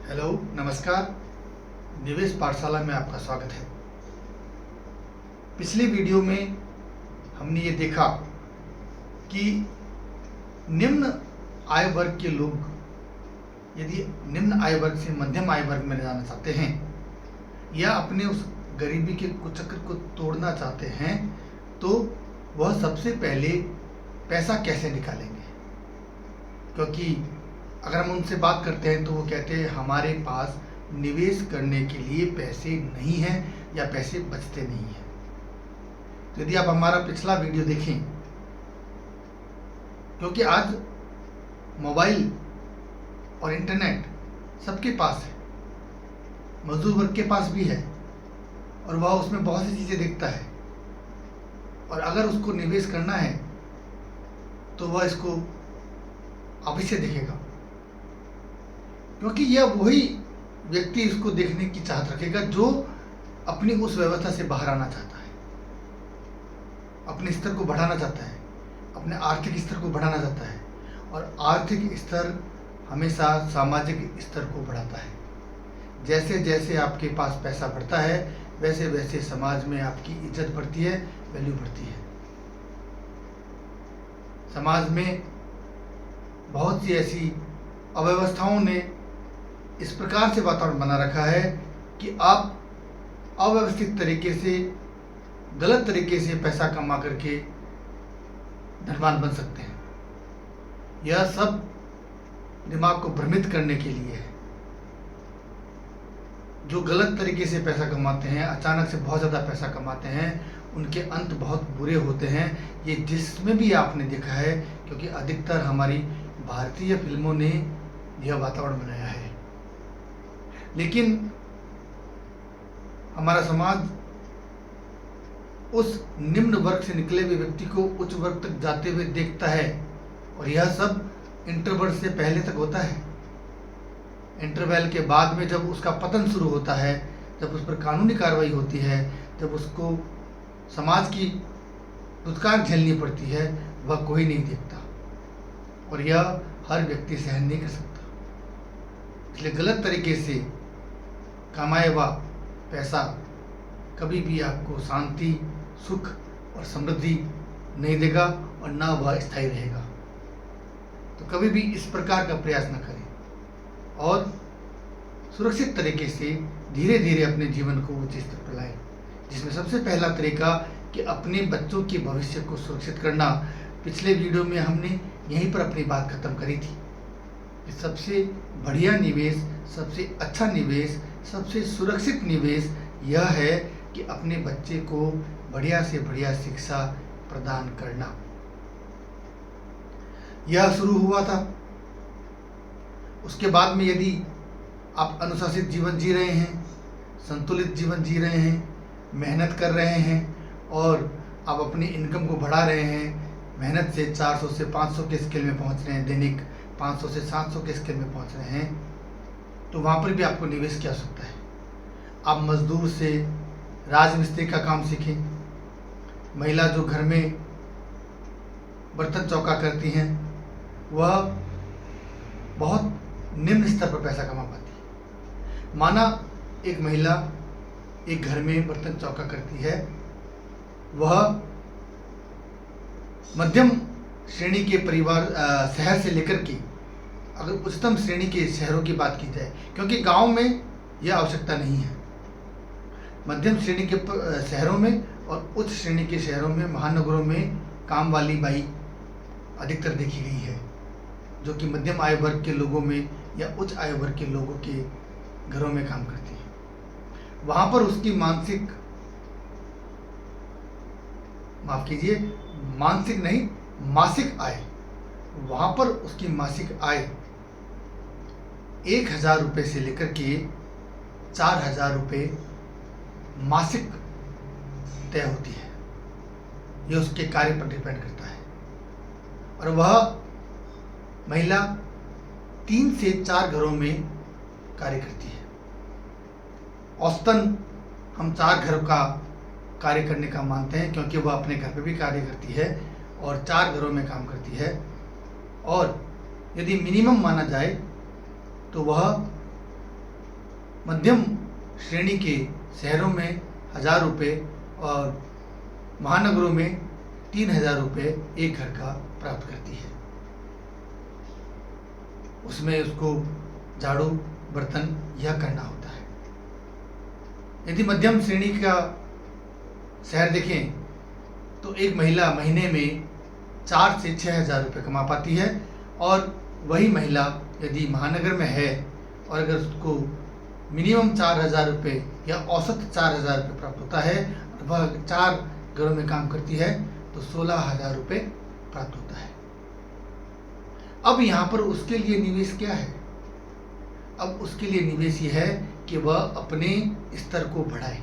Hello, नमस्कार। निवेश पाठशाला में आपका स्वागत है। पिछली वीडियो में हमने ये देखा कि निम्न आय वर्ग के लोग यदि निम्न आय वर्ग से मध्यम आय वर्ग में जाना चाहते हैं या अपने उस गरीबी के कुचक्र को तोड़ना चाहते हैं तो वह सबसे पहले पैसा कैसे निकालेंगे। क्योंकि अगर हम उनसे बात करते हैं तो वो कहते हैं हमारे पास निवेश करने के लिए पैसे नहीं हैं या पैसे बचते नहीं हैं। तो यदि आप हमारा पिछला वीडियो देखें, क्योंकि आज मोबाइल और इंटरनेट सबके पास है, मजदूर वर्ग के पास भी है और वह उसमें बहुत सी चीज़ें देखता है और अगर उसको निवेश करना है तो वह इसको अभी से देखेगा, क्योंकि यह वही व्यक्ति इसको देखने की चाहत रखेगा जो अपनी उस व्यवस्था से बाहर आना चाहता है, अपने स्तर को बढ़ाना चाहता है, अपने आर्थिक स्तर को बढ़ाना चाहता है। और आर्थिक स्तर हमेशा सामाजिक स्तर को बढ़ाता है। जैसे जैसे आपके पास पैसा बढ़ता है वैसे वैसे समाज में आपकी इज्जत बढ़ती है, वैल्यू बढ़ती है। समाज में बहुत सी ऐसी अव्यवस्थाओं ने इस प्रकार से वातावरण बना रखा है कि आप अव्यवस्थित तरीके से, गलत तरीके से पैसा कमा करके धनवान बन सकते हैं। यह सब दिमाग को भ्रमित करने के लिए है। जो गलत तरीके से पैसा कमाते हैं, अचानक से बहुत ज़्यादा पैसा कमाते हैं, उनके अंत बहुत बुरे होते हैं। ये जिसमें भी आपने देखा है, क्योंकि अधिकतर हमारी भारतीय फिल्मों ने यह वातावरण बनाया है। लेकिन हमारा समाज उस निम्न वर्ग से निकले हुए व्यक्ति को उच्च वर्ग तक जाते हुए देखता है और यह सब इंटरवल से पहले तक होता है। इंटरवल के बाद में जब उसका पतन शुरू होता है, जब उस पर कानूनी कार्रवाई होती है, जब उसको समाज की दुत्कार झेलनी पड़ती है, वह कोई नहीं देखता और यह हर व्यक्ति सहन नहीं कर सकता। इसलिए गलत तरीके से कमाया हुआ पैसा कभी भी आपको शांति, सुख और समृद्धि नहीं देगा और ना वह स्थायी रहेगा। तो कभी भी इस प्रकार का प्रयास न करें और सुरक्षित तरीके से धीरे धीरे अपने जीवन को उच्च स्तर पर लाएं, जिसमें सबसे पहला तरीका कि अपने बच्चों के भविष्य को सुरक्षित करना। पिछले वीडियो में हमने यहीं पर अपनी बात खत्म करी थी कि सबसे बढ़िया निवेश, सबसे अच्छा निवेश, सबसे सुरक्षित निवेश यह है कि अपने बच्चे को बढ़िया से बढ़िया शिक्षा प्रदान करना। यह शुरू हुआ था। उसके बाद में यदि आप अनुशासित जीवन जी रहे हैं, संतुलित जीवन जी रहे हैं, मेहनत कर रहे हैं और आप अपनी इनकम को बढ़ा रहे हैं, मेहनत से 400 से 500 के स्केल में पहुंच रहे हैं, दैनिक 500 से 700 के स्केल में पहुंच रहे हैं, तो वहाँ पर भी आपको निवेश की आवश्यकता है। आप मजदूर से राजमिस्त्री का काम सीखें। महिला जो घर में बर्तन चौका करती हैं वह बहुत निम्न स्तर पर पैसा कमा पाती है। माना एक महिला एक घर में बर्तन चौका करती है, वह मध्यम श्रेणी के परिवार शहर से लेकर के अगर उच्चतम श्रेणी के शहरों की बात की जाए, क्योंकि गांव में यह आवश्यकता नहीं है, मध्यम श्रेणी के शहरों में और उच्च श्रेणी के शहरों में, महानगरों में काम वाली बाई अधिकतर देखी गई है, जो कि मध्यम आय वर्ग के लोगों में या उच्च आय वर्ग के लोगों के घरों में काम करती है। वहाँ पर उसकी मानसिक, माफ कीजिए, मानसिक नहीं, मासिक आय, वहाँ पर उसकी मासिक आय 1,000 रुपये से लेकर के 4,000 रुपये मासिक तय होती है। यह उसके कार्य पर डिपेंड करता है और वह महिला 3 से 4 घरों में कार्य करती है। औसतन हम 4 घरों का कार्य करने का मानते हैं, क्योंकि वह अपने घर पर भी कार्य करती है और 4 घरों में काम करती है। और यदि मिनिमम माना जाए तो वह मध्यम श्रेणी के शहरों में 1000 रुपये और महानगरों में 3000 रुपये एक घर का प्राप्त करती है। उसमें उसको झाड़ू बर्तन यह करना होता है। यदि मध्यम श्रेणी का शहर देखें तो एक महिला महीने में 4 से 6000 रुपये कमा पाती है, और वही महिला यदि महानगर में है और अगर उसको मिनिमम 4000 रुपये या औसत 4000 रुपये प्राप्त होता है और वह 4 घरों में काम करती है तो 16000 रुपये प्राप्त होता है। अब यहाँ पर उसके लिए निवेश क्या है? अब उसके लिए निवेश ये है कि वह अपने स्तर को बढ़ाए,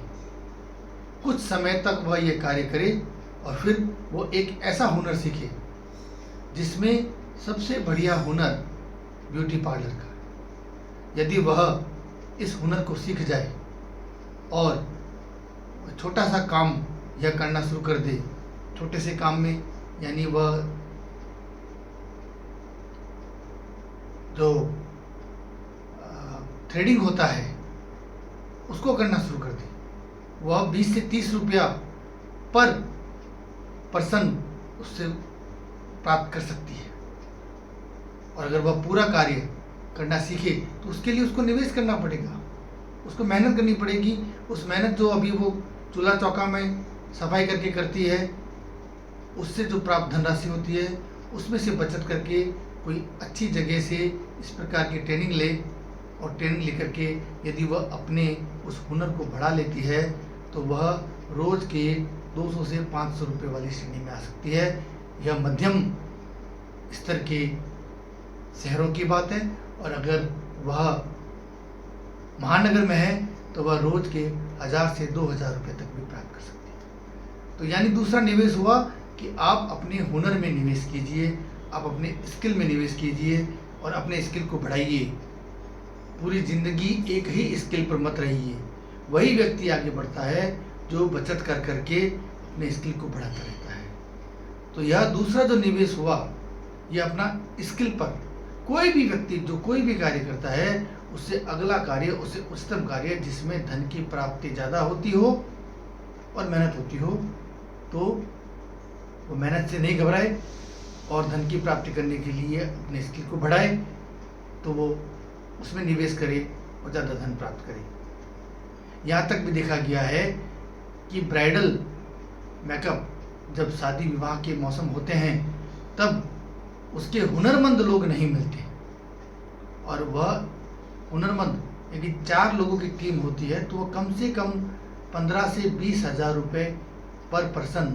कुछ समय तक वह ये कार्य करे और फिर वो एक ऐसा हुनर सीखे जिसमें सबसे बढ़िया हुनर ब्यूटी पार्लर का। यदि वह इस हुनर को सीख जाए और छोटा सा काम यह करना शुरू कर दे, छोटे से काम में यानी वह जो थ्रेडिंग होता है उसको करना शुरू कर दे, वह 20 से 30 रुपया पर पर्सन उससे प्राप्त कर सकती है। और अगर वह पूरा कार्य करना सीखे तो उसके लिए उसको निवेश करना पड़ेगा, उसको मेहनत करनी पड़ेगी। उस मेहनत जो अभी वो चूल्हा चौका में सफाई करके करती है, उससे जो प्राप्त धनराशि होती है उसमें से बचत करके कोई अच्छी जगह से इस प्रकार की ट्रेनिंग ले, और ट्रेनिंग लेकर के यदि वह अपने उस हुनर को बढ़ा लेती है तो वह रोज़ के 200 से 500 रुपये वाली श्रेणी में आ सकती है। यह मध्यम स्तर के शहरों की बात है, और अगर वह महानगर में है तो वह रोज़ के 1000 से 2000 रुपये तक भी प्राप्त कर सकती है। तो यानी दूसरा निवेश हुआ कि आप अपने हुनर में निवेश कीजिए, आप अपने स्किल में निवेश कीजिए और अपने स्किल को बढ़ाइए। पूरी ज़िंदगी एक ही स्किल पर मत रहिए। वही व्यक्ति आगे बढ़ता है जो बचत कर करके अपने स्किल को बढ़ाता रहता है। तो यह दूसरा जो निवेश हुआ यह अपना स्किल पर। कोई भी व्यक्ति जो कोई भी कार्य करता है उससे अगला कार्य, उससे उच्चतम कार्य जिसमें धन की प्राप्ति ज़्यादा होती हो और मेहनत होती हो, तो वो मेहनत से नहीं घबराए और धन की प्राप्ति करने के लिए अपने स्किल को बढ़ाए, तो वो उसमें निवेश करे और ज़्यादा धन प्राप्त करे। यहाँ तक भी देखा गया है कि ब्राइडल मेकअप जब शादी विवाह के मौसम होते हैं तब उसके हुनरमंद लोग नहीं मिलते, और वह हुनरमंद यदि 4 लोगों की टीम होती है तो वह कम से कम 15 से 20 हज़ार रुपये पर पर्सन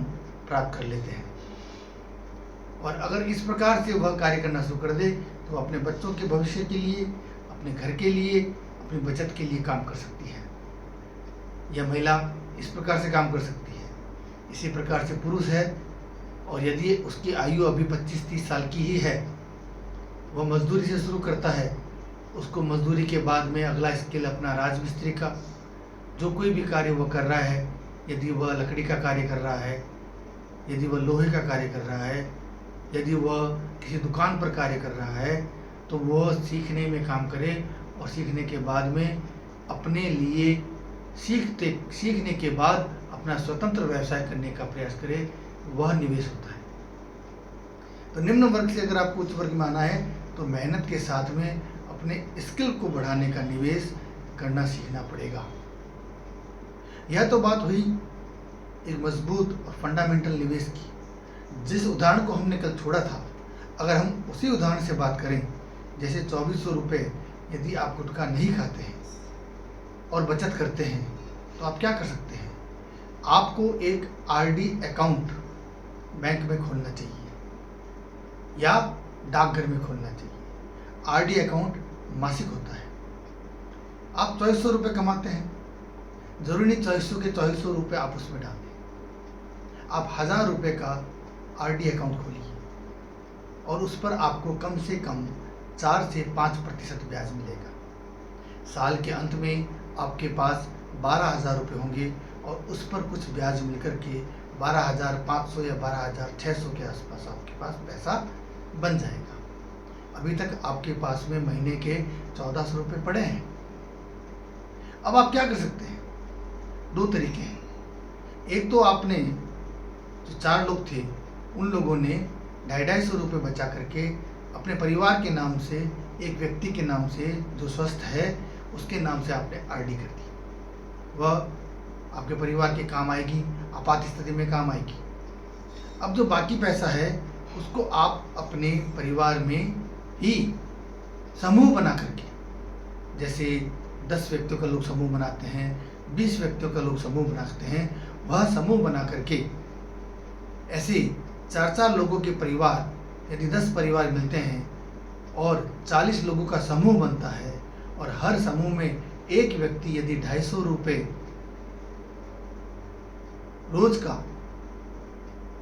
प्राप्त कर लेते हैं। और अगर इस प्रकार से वह कार्य करना शुरू कर दे तो अपने बच्चों के भविष्य के लिए, अपने घर के लिए, अपनी बचत के लिए काम कर सकती है। यह महिला इस प्रकार से काम कर सकती है। इसी प्रकार से पुरुष है, और यदि उसकी आयु अभी 25-30 साल की ही है, वह मजदूरी से शुरू करता है, उसको मजदूरी के बाद में अगला स्किल अपना राजमिस्त्री का, जो कोई भी कार्य वह कर रहा है, यदि वह लकड़ी का कार्य कर रहा है, यदि वह लोहे का कार्य कर रहा है, यदि वह किसी दुकान पर कार्य कर रहा है, तो वह सीखने में काम करे और सीखने के बाद में अपने लिए सीखने के बाद अपना स्वतंत्र व्यवसाय करने का प्रयास करे, वह निवेश होता है। तो निम्न वर्ग से अगर आपको उच्च वर्ग में आना है तो मेहनत के साथ में अपने स्किल को बढ़ाने का निवेश करना सीखना पड़ेगा। यह तो बात हुई एक मजबूत और फंडामेंटल निवेश की। जिस उदाहरण को हमने कल छोड़ा था, अगर हम उसी उदाहरण से बात करें, जैसे 2400 रुपये यदि आप गुटखा नहीं खाते हैं और बचत करते हैं तो आप क्या कर सकते हैं? आपको एक आरडी अकाउंट बैंक में खोलना चाहिए या डाकघर में खोलना चाहिए। आरडी अकाउंट मासिक होता है। आप 2400 रुपये कमाते हैं, जरूरी नहीं 2400 के 2400 रुपये आप उसमें डाल दें। आप 1000 रुपये का आरडी अकाउंट खोलिए और उस पर आपको कम से कम 4 से 5% ब्याज मिलेगा। साल के अंत में आपके पास 12,000 रुपये होंगे और उस पर कुछ ब्याज मिलकर के 12,500 या 12,600 के आसपास आपके पास पैसा बन जाएगा। अभी तक आपके पास में महीने के 1400 रुपये पड़े हैं। अब आप क्या कर सकते हैं? दो तरीके हैं। एक तो आपने जो 4 लोग थे उन लोगों ने 250 रुपये बचा करके अपने परिवार के नाम से, एक व्यक्ति के नाम से जो स्वस्थ है उसके नाम से आपने आरडी कर दी। वह आपके परिवार के काम आएगी, आपात स्थिति में काम आएगी। अब जो बाकी पैसा है उसको आप अपने परिवार में ही समूह बना करके, जैसे 10 व्यक्तियों का लोग समूह बनाते हैं, 20 व्यक्तियों का लोग समूह बनाते हैं, वह समूह बना करके ऐसे 4-4 लोगों के परिवार, यदि 10 परिवार मिलते हैं और 40 लोगों का समूह बनता है और हर समूह में एक व्यक्ति यदि 250 रुपये रोज का,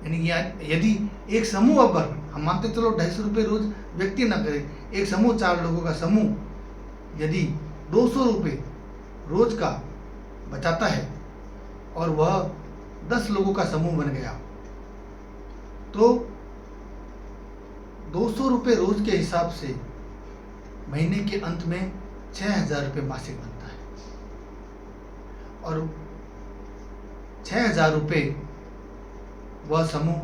यानी यदि एक समूह, अगर हम मानते चलो 250 रुपये रोज व्यक्ति ना करे, एक समूह 4 लोगों का समूह यदि 200 रुपये रोज का बचाता है और वह 10 लोगों का समूह बन गया, तो 200 रुपये रोज के हिसाब से महीने के अंत में 6000 रुपये मासिक बनता है। और 6000 रुपये वह समूह,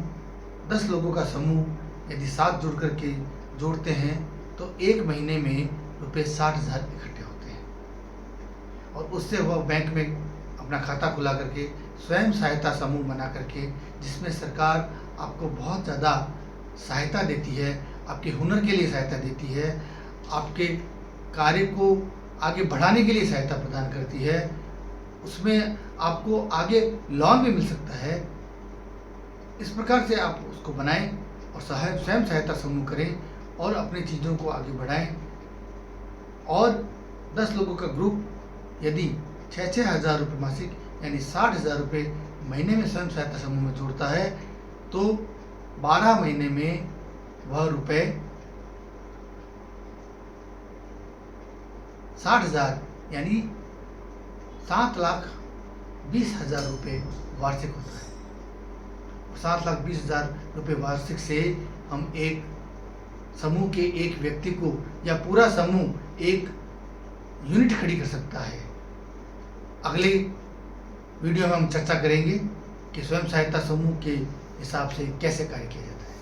10 लोगों का समूह यदि साथ जुड़ करके जोड़ते हैं तो एक महीने में रुपये 60,000 इकट्ठे होते हैं और उससे वह बैंक में अपना खाता खुला करके स्वयं सहायता समूह बना करके, जिसमें सरकार आपको बहुत ज़्यादा सहायता देती है, आपके हुनर के लिए सहायता देती है, आपके कार्य को आगे बढ़ाने के लिए सहायता प्रदान करती है, उसमें आपको आगे लोन भी मिल सकता है। इस प्रकार से आप उसको बनाएं और स्वयं सहायता समूह करें और अपनी चीज़ों को आगे बढ़ाएं। और 10 लोगों का ग्रुप यदि 6-6 हज़ार रुपये मासिक यानी 60,000 रुपये महीने में स्वयं सहायता समूह में जोड़ता है तो 12 महीने में वह रुपये 60,000 यानी 7,20,000 रुपये वार्षिक होता है। 7,20,000 रुपये वार्षिक से हम एक समूह के एक व्यक्ति को या पूरा समूह एक यूनिट खड़ी कर सकता है। अगले वीडियो में हम चर्चा करेंगे कि स्वयं सहायता समूह के हिसाब से कैसे कार्य किया जाता है।